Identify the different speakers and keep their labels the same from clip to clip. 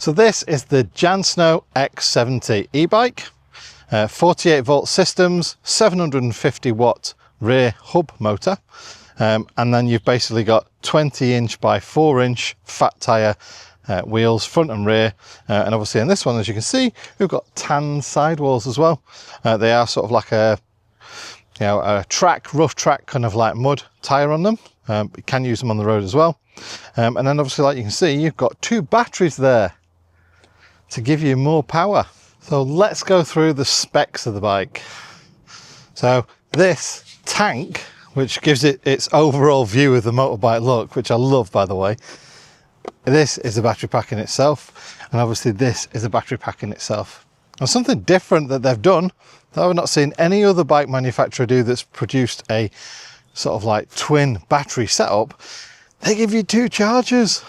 Speaker 1: So this is the Jansno X70 e-bike, 48 volt systems, 750 watt rear hub motor, and then you've basically got 20-inch by 4-inch fat tyre wheels, front and rear, and obviously in this one, as you can see, we've got tan sidewalls as well. They are sort of like a rough track, kind of like mud tyre on them. You can use them on the road as well. And then obviously, like you can see, you've got 2 batteries there to give you more power. So let's go through the specs of the bike. So this tank, which gives it its overall view of the motorbike look, which I love, by the way, this is a battery pack in itself, and obviously this is a battery pack in itself. And something different that they've done that I've not seen any other bike manufacturer do that's produced a sort of like twin battery setup, they give you 2 chargers.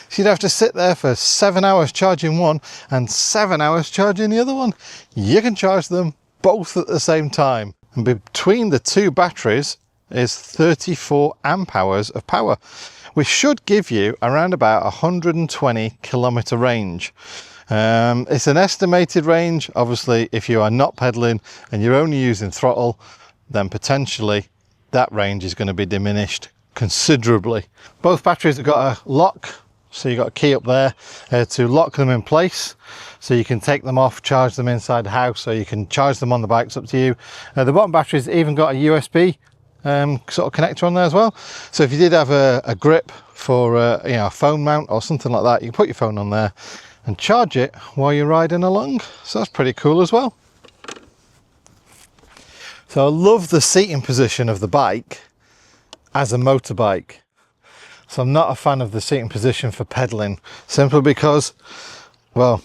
Speaker 1: So you'd have to sit there for 7 hours charging one and 7 hours charging the other one. You can charge them both at the same time. And between the 2 batteries is 34 amp hours of power, which should give you around about 120 kilometer range. It's an estimated range. Obviously, if you are not pedaling and you're only using throttle, then potentially that range is going to be diminished considerably. Both batteries have got a lock, so you've got a key up there to lock them in place, so you can take them off, charge them inside the house, or you can charge them on the bike. It's up to you. The bottom battery's even got a USB sort of connector on there as well, so if you did have a grip for a phone mount or something like that, you can put your phone on there and charge it while you're riding along. So that's pretty cool as well. So I love the seating position of the bike as a motorbike. So I'm not a fan of the seating position for pedaling, simply because, well,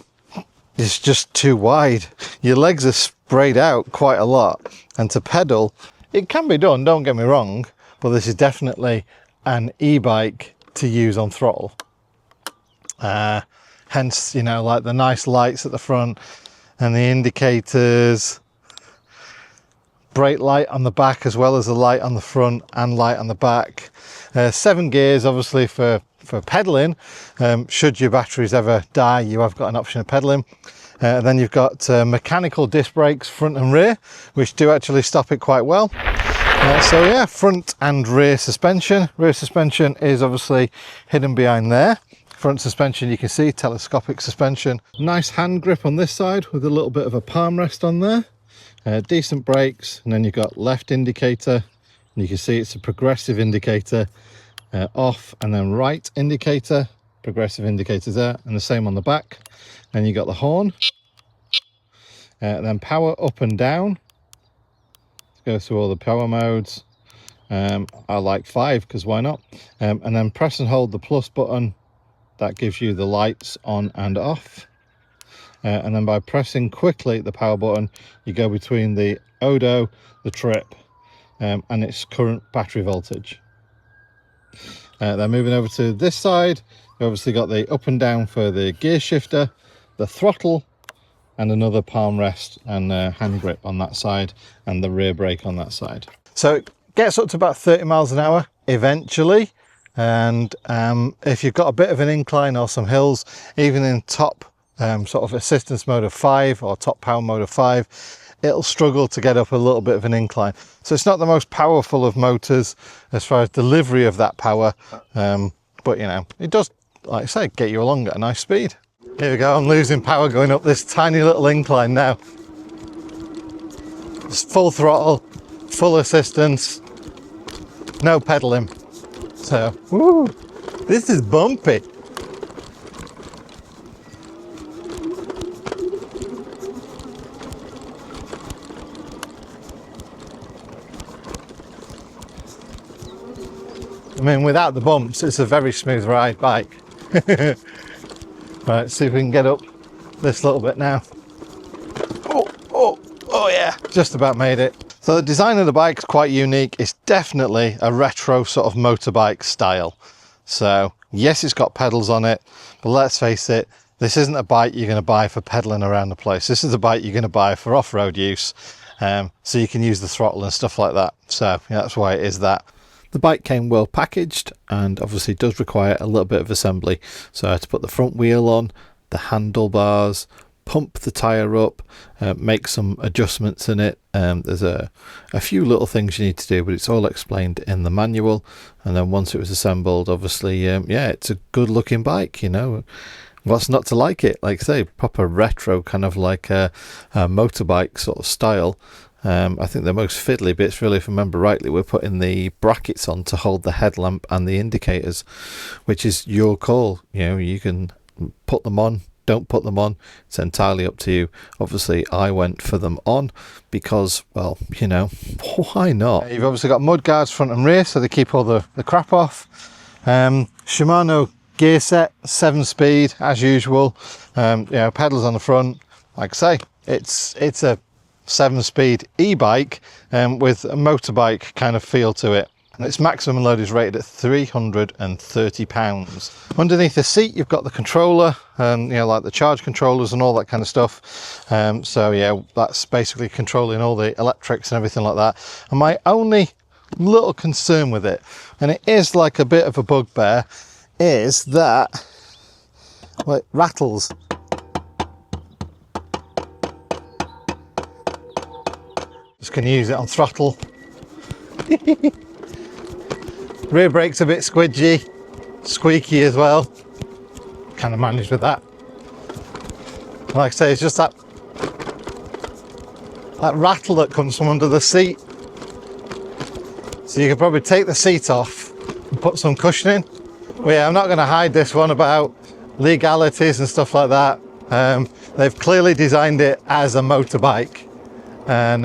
Speaker 1: it's just too wide. Your legs are sprayed out quite a lot, and to pedal, it can be done, don't get me wrong, but this is definitely an e-bike to use on throttle. Hence, like the nice lights at the front and the indicators, brake light on the back as well as the light on the front and light on the back. 7 gears, obviously, for pedaling. Should your batteries ever die, you have got an option of pedaling. Then you've got mechanical disc brakes front and rear, which do actually stop it quite well. So yeah, front and rear suspension. Rear suspension is obviously hidden behind there. Front suspension, you can see, telescopic suspension. Nice hand grip on this side with a little bit of a palm rest on there. Decent brakes, and then you've got left indicator, and you can see it's a progressive indicator, off, and then right indicator, progressive indicators there, and the same on the back. Then you got the horn, then power up and down. Let's go through all the power modes. I like 5 because why not? And then press and hold the plus button. That gives you the lights on and off. And then by pressing quickly the power button, you go between the odo, the trip, and its current battery voltage. Then moving over to this side, you obviously got the up and down for the gear shifter, the throttle, and another palm rest and hand grip on that side, and the rear brake on that side. So it gets up to about 30 miles an hour eventually. And if you've got a bit of an incline or some hills, even in top sort of assistance mode of 5 or top power mode of 5, it'll struggle to get up a little bit of an incline. So it's not the most powerful of motors as far as delivery of that power, but it does, like I say, get you along at a nice speed. Here we go, I'm losing power going up this tiny little incline now. Just full throttle, full assistance, no pedaling. So, woo, this is bumpy. I mean, without the bumps, it's a very smooth ride bike. Right, see if we can get up this little bit now. Oh yeah, just about made it. So the design of the bike is quite unique. It's definitely a retro sort of motorbike style. So yes, it's got pedals on it, but let's face it, this isn't a bike you're going to buy for pedaling around the place. This is a bike you're going to buy for off-road use, so you can use the throttle and stuff like that. So yeah, that's why it is that. The bike came well packaged and obviously does require a little bit of assembly. So I had to put the front wheel on, the handlebars, pump the tyre up, make some adjustments in it. There's a few little things you need to do, but it's all explained in the manual. And then once it was assembled, obviously, yeah, it's a good looking bike, you know. What's not to like it? Like I say, proper retro, kind of like a motorbike sort of style. I think the most fiddly bits, really, if I remember rightly, we're putting the brackets on to hold the headlamp and the indicators, which is your call. You know, you can put them on, don't put them on, it's entirely up to you. Obviously I went for them on because, well, you know, why not? You've obviously got mud guards front and rear, so they keep all the crap off. Shimano gear set, 7-speed as usual. You know, pedals on the front. Like I say, it's a 7-speed e-bike with a motorbike kind of feel to it. And its maximum load is rated at 330 pounds. Underneath the seat, you've got the controller, you know, like the charge controllers and all that kind of stuff. So yeah, that's basically controlling all the electrics and everything like that. And my only little concern with it, and it is like a bit of a bugbear, is that, well, it rattles. Just gonna use it on throttle. Rear brake's a bit squidgy, squeaky as well. Kind of managed with that. Like I say, it's just that rattle that comes from under the seat. So you could probably take the seat off and put some cushioning. Well, yeah, I'm not going to hide this one about legalities and stuff like that. They've clearly designed it as a motorbike, and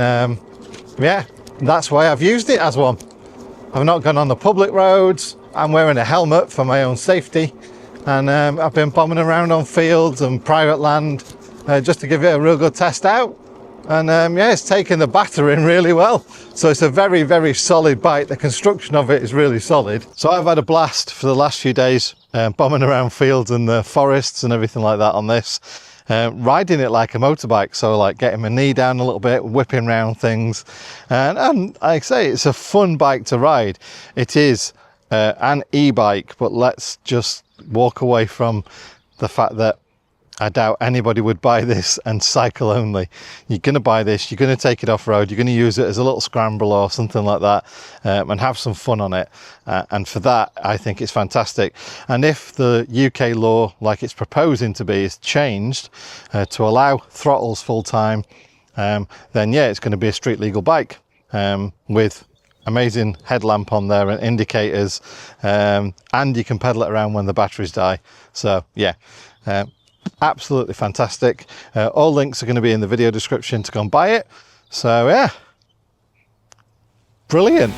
Speaker 1: yeah, that's why I've used it as one. I've not gone on the public roads. I'm wearing a helmet for my own safety, and I've been bombing around on fields and private land just to give it a real good test out. And yeah, it's taken the battering really well. So it's a very, very solid bike. The construction of it is really solid. So I've had a blast for the last few days, bombing around fields and the forests and everything like that on this. Riding it like a motorbike, so like getting my knee down a little bit, whipping around things, and like I say, it's a fun bike to ride. It is an e-bike, but let's just walk away from the fact that I doubt anybody would buy this and cycle only. You're going to buy this, you're going to take it off-road, you're going to use it as a little scramble or something like that, and have some fun on it. And for that, I think it's fantastic. And if the UK law, like it's proposing to be, is changed to allow throttles full-time, then yeah, it's going to be a street legal bike with amazing headlamp on there and indicators, and you can pedal it around when the batteries die. So yeah, absolutely fantastic. All links are going to be in the video description to go and buy it. So yeah, brilliant.